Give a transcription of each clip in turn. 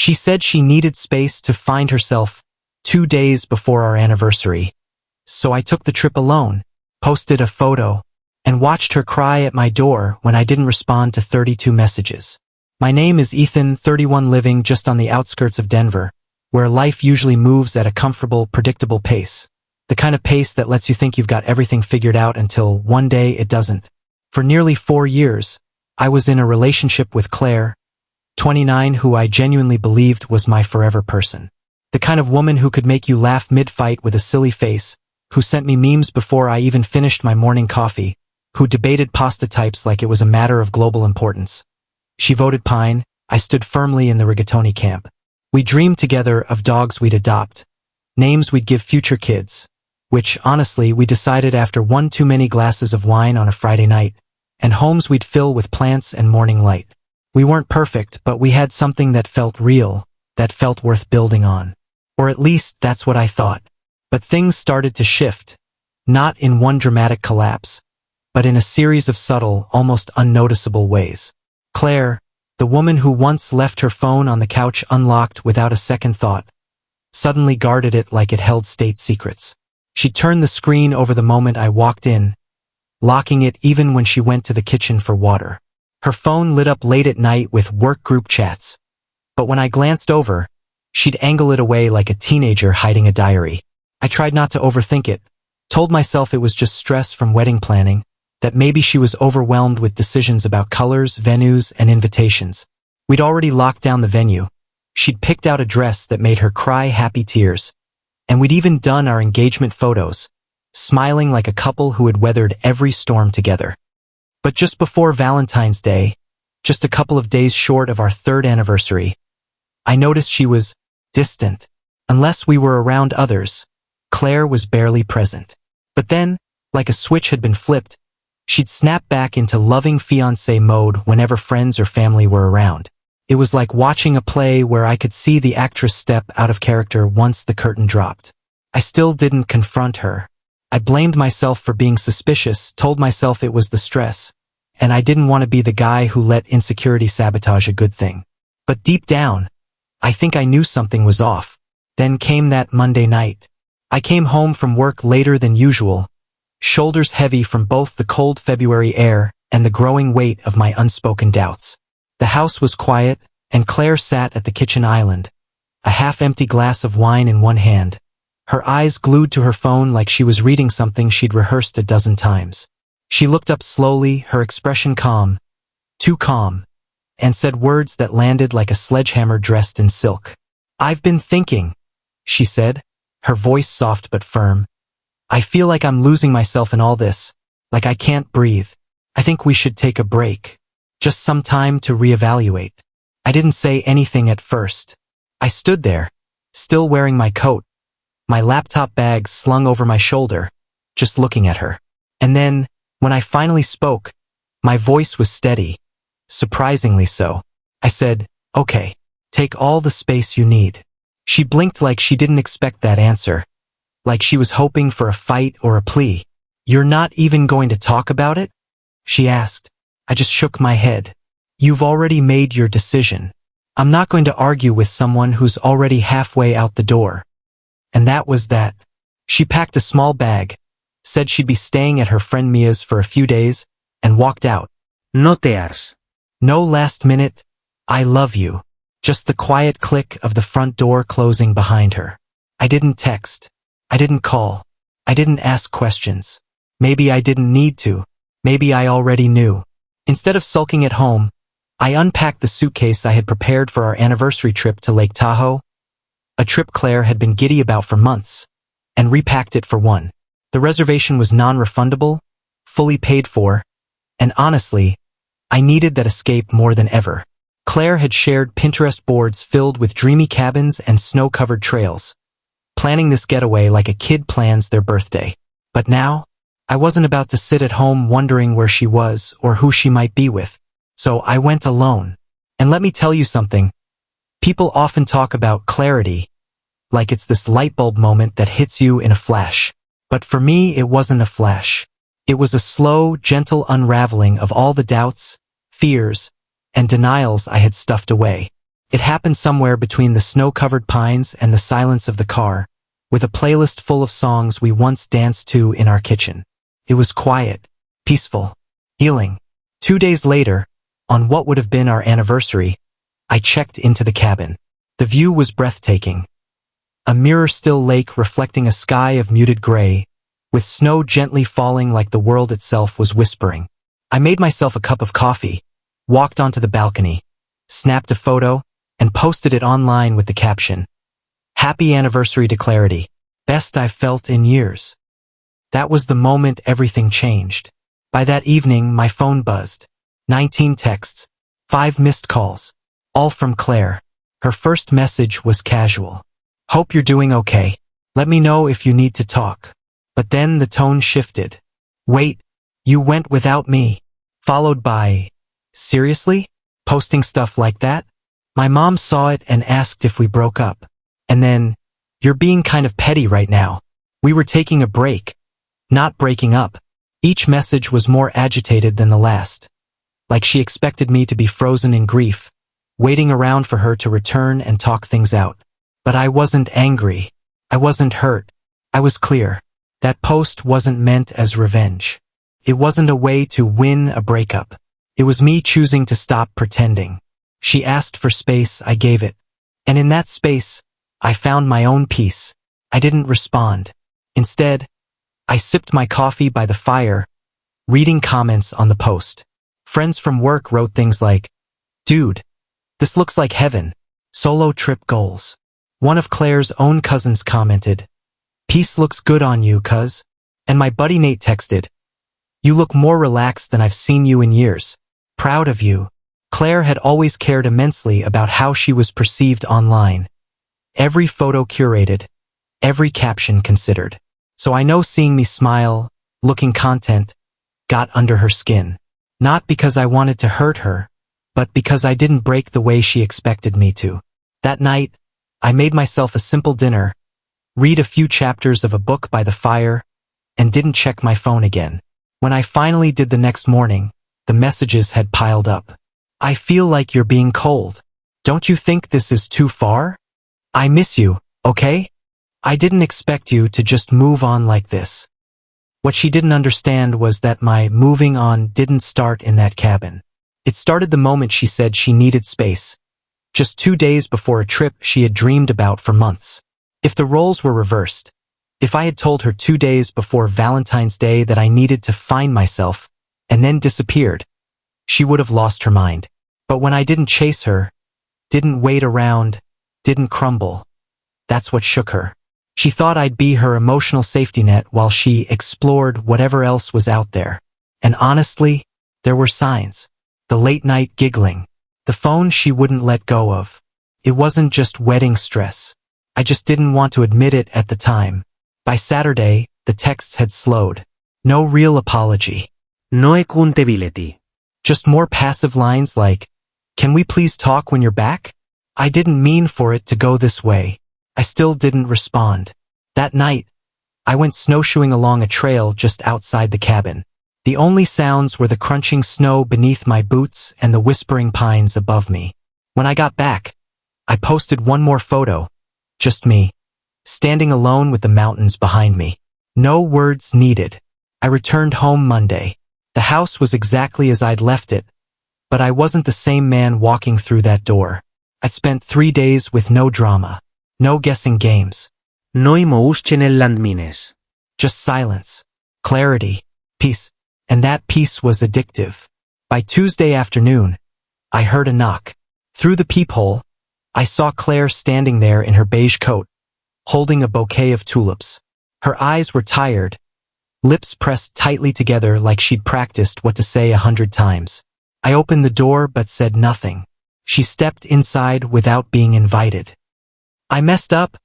She said she needed space to find herself 2 days before our anniversary. So I took the trip alone, posted a photo, and watched her cry at my door when I didn't respond to 32 messages. My name is Ethan, 31, living just on the outskirts of Denver, where life usually moves at a comfortable, predictable pace. The kind of pace that lets you think you've got everything figured out until one day it doesn't. For nearly 4 years, I was in a relationship with Claire, 29, who I genuinely believed was my forever person. The kind of woman who could make you laugh mid-fight with a silly face, who sent me memes before I even finished my morning coffee, who debated pasta types like it was a matter of global importance. She voted pine, I stood firmly in the rigatoni camp. We dreamed together of dogs we'd adopt, names we'd give future kids, which, honestly, we decided after one too many glasses of wine on a Friday night, and homes we'd fill with plants and morning light. We weren't perfect, but we had something that felt real, that felt worth building on. Or at least that's what I thought. But things started to shift, not in one dramatic collapse, but in a series of subtle, almost unnoticeable ways. Claire, the woman who once left her phone on the couch unlocked without a second thought, suddenly guarded it like it held state secrets. She turned the screen over the moment I walked in, locking it even when she went to the kitchen for water. Her phone lit up late at night with work group chats. But when I glanced over, she'd angle it away like a teenager hiding a diary. I tried not to overthink it, told myself it was just stress from wedding planning, that maybe she was overwhelmed with decisions about colors, venues, and invitations. We'd already locked down the venue. She'd picked out a dress that made her cry happy tears. And we'd even done our engagement photos, smiling like a couple who had weathered every storm together. But just before Valentine's Day, just a couple of days short of our 3rd anniversary, I noticed she was distant. Unless we were around others, Claire was barely present. But then, like a switch had been flipped, she'd snap back into loving fiancé mode whenever friends or family were around. It was like watching a play where I could see the actress step out of character once the curtain dropped. I still didn't confront her. I blamed myself for being suspicious, told myself it was the stress, and I didn't want to be the guy who let insecurity sabotage a good thing. But deep down, I think I knew something was off. Then came that Monday night. I came home from work later than usual, shoulders heavy from both the cold February air and the growing weight of my unspoken doubts. The house was quiet, and Claire sat at the kitchen island, a half-empty glass of wine in one hand, her eyes glued to her phone like she was reading something she'd rehearsed a dozen times. She looked up slowly, her expression calm, too calm, and said words that landed like a sledgehammer dressed in silk. "I've been thinking," she said, her voice soft but firm. "I feel like I'm losing myself in all this, like I can't breathe. I think we should take a break. Just some time to reevaluate." I didn't say anything at first. I stood there, still wearing my coat, my laptop bag slung over my shoulder, just looking at her. And then, when I finally spoke, my voice was steady, surprisingly so. I said, "Okay, take all the space you need." She blinked like she didn't expect that answer, like she was hoping for a fight or a plea. "You're not even going to talk about it?" she asked. I just shook my head. "You've already made your decision. I'm not going to argue with someone who's already halfway out the door." And that was that. She packed a small bag, said she'd be staying at her friend Mia's for a few days, and walked out. No tears. No last minute, "I love you." Just the quiet click of the front door closing behind her. I didn't text. I didn't call. I didn't ask questions. Maybe I didn't need to. Maybe I already knew. Instead of sulking at home, I unpacked the suitcase I had prepared for our anniversary trip to Lake Tahoe, a trip Claire had been giddy about for months, and repacked it for one. The reservation was non-refundable, fully paid for, and honestly, I needed that escape more than ever. Claire had shared Pinterest boards filled with dreamy cabins and snow-covered trails, planning this getaway like a kid plans their birthday. But now, I wasn't about to sit at home wondering where she was or who she might be with. So I went alone. And let me tell you something. People often talk about clarity, like it's this light bulb moment that hits you in a flash. But for me, it wasn't a flash. It was a slow, gentle unraveling of all the doubts, fears, and denials I had stuffed away. It happened somewhere between the snow-covered pines and the silence of the car, with a playlist full of songs we once danced to in our kitchen. It was quiet, peaceful, healing. 2 days later, on what would have been our anniversary, I checked into the cabin. The view was breathtaking. A mirror-still lake reflecting a sky of muted gray, with snow gently falling like the world itself was whispering. I made myself a cup of coffee, walked onto the balcony, snapped a photo, and posted it online with the caption, "Happy anniversary to Clarity. Best I've felt in years." That was the moment everything changed. By that evening, my phone buzzed. 19 texts, 5 missed calls, all from Claire. Her first message was casual. "Hope you're doing okay. Let me know if you need to talk." But then the tone shifted. "Wait, you went without me." Followed by, "Seriously? Posting stuff like that?" My mom saw it and asked if we broke up. And then, "You're being kind of petty right now. We were taking a break, not breaking up." Each message was more agitated than the last, like she expected me to be frozen in grief, waiting around for her to return and talk things out. But I wasn't angry. I wasn't hurt. I was clear. That post wasn't meant as revenge. It wasn't a way to win a breakup. It was me choosing to stop pretending. She asked for space, I gave it. And in that space, I found my own peace. I didn't respond. Instead, I sipped my coffee by the fire, reading comments on the post. Friends from work wrote things like, "Dude, this looks like heaven. Solo trip goals." One of Claire's own cousins commented, "Peace looks good on you, cuz." And my buddy Nate texted, "You look more relaxed than I've seen you in years. Proud of you." Claire had always cared immensely about how she was perceived online. Every photo curated, every caption considered. So I know seeing me smile, looking content, got under her skin. Not because I wanted to hurt her, but because I didn't break the way she expected me to. That night, I made myself a simple dinner, read a few chapters of a book by the fire, and didn't check my phone again. When I finally did the next morning, the messages had piled up. "I feel like you're being cold. Don't you think this is too far? I miss you, okay? I didn't expect you to just move on like this." What she didn't understand was that my moving on didn't start in that cabin. It started the moment she said she needed space, just 2 days before a trip she had dreamed about for months. If the roles were reversed, if I had told her 2 days before Valentine's Day that I needed to find myself, and then disappeared, she would have lost her mind. But when I didn't chase her, didn't wait around, didn't crumble, that's what shook her. She thought I'd be her emotional safety net while she explored whatever else was out there. And honestly, there were signs. The late night giggling. The phone she wouldn't let go of. It wasn't just wedding stress. I just didn't want to admit it at the time. By Saturday, the texts had slowed. No real apology. No accountability. Just more passive lines like, "Can we please talk when you're back?" I didn't mean for it to go this way. I still didn't respond. That night, I went snowshoeing along a trail just outside the cabin. The only sounds were the crunching snow beneath my boots and the whispering pines above me. When I got back, I posted one more photo. Just me, standing alone with the mountains behind me. No words needed. I returned home Monday. The house was exactly as I'd left it, but I wasn't the same man walking through that door. I spent 3 days with no drama, no guessing games. No emotional landmines. Just silence, clarity, peace, and that peace was addictive. By Tuesday afternoon, I heard a knock. Through the peephole, I saw Claire standing there in her beige coat, holding a bouquet of tulips. Her eyes were tired, lips pressed tightly together like she'd practiced what to say 100 times. I opened the door but said nothing. She stepped inside without being invited. "I messed up,"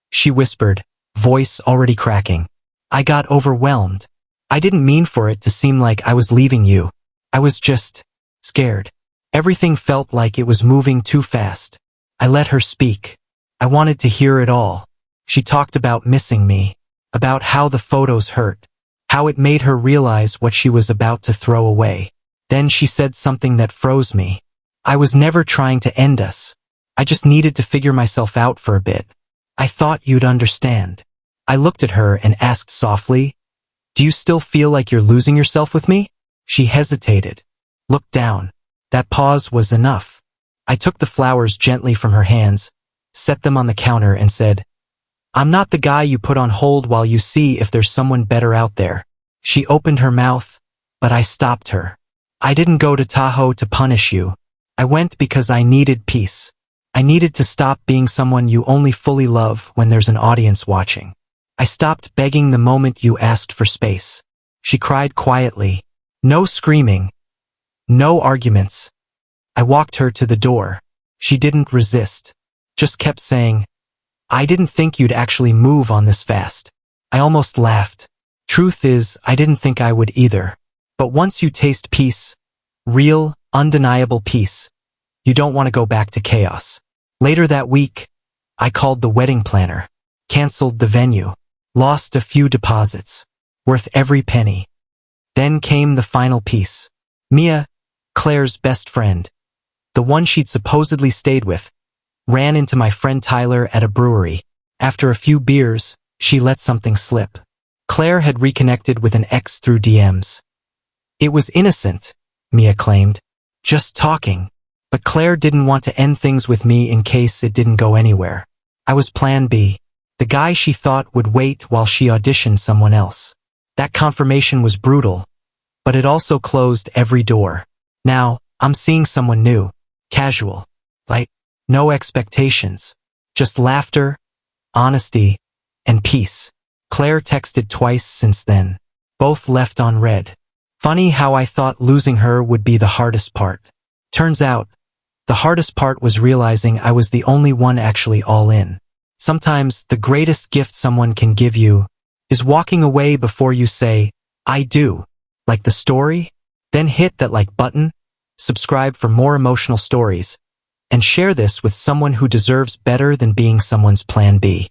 she whispered, voice already cracking. I got overwhelmed. I didn't mean for it to seem like I was leaving you. I was just scared. Everything felt like it was moving too fast. I let her speak. I wanted to hear it all. She talked about missing me, about how the photos hurt, how it made her realize what she was about to throw away. Then she said something that froze me. "I was never trying to end us. I just needed to figure myself out for a bit. I thought you'd understand. I looked at her and asked softly, "Do you still feel like you're losing yourself with me?" She hesitated, looked down. That pause was enough. I took the flowers gently from her hands, set them on the counter and said, "I'm not the guy you put on hold while you see if there's someone better out there." She opened her mouth, but I stopped her. "I didn't go to Tahoe to punish you. I went because I needed peace. I needed to stop being someone you only fully love when there's an audience watching. I stopped begging the moment you asked for space." She cried quietly. No screaming. No arguments. I walked her to the door. She didn't resist. Just kept saying, "I didn't think you'd actually move on this fast." I almost laughed. Truth is, I didn't think I would either. But once you taste peace, real, undeniable peace, you don't want to go back to chaos. Later that week, I called the wedding planner, canceled the venue, lost a few deposits, worth every penny. Then came the final piece. Mia, Claire's best friend, the one she'd supposedly stayed with, ran into my friend Tyler at a brewery. After a few beers, she let something slip. Claire had reconnected with an ex through DMs. "It was innocent," Mia claimed. "Just talking." But Claire didn't want to end things with me in case it didn't go anywhere. I was plan B, the guy she thought would wait while she auditioned someone else. That confirmation was brutal, but it also closed every door. Now, I'm seeing someone new, casual, light, no expectations, just laughter, honesty, and peace. Claire texted twice since then, both left on read. Funny how I thought losing her would be the hardest part. Turns out, the hardest part was realizing I was the only one actually all in. Sometimes the greatest gift someone can give you is walking away before you say, "I do." Like the story? Then hit that like button, subscribe for more emotional stories, and share this with someone who deserves better than being someone's plan B.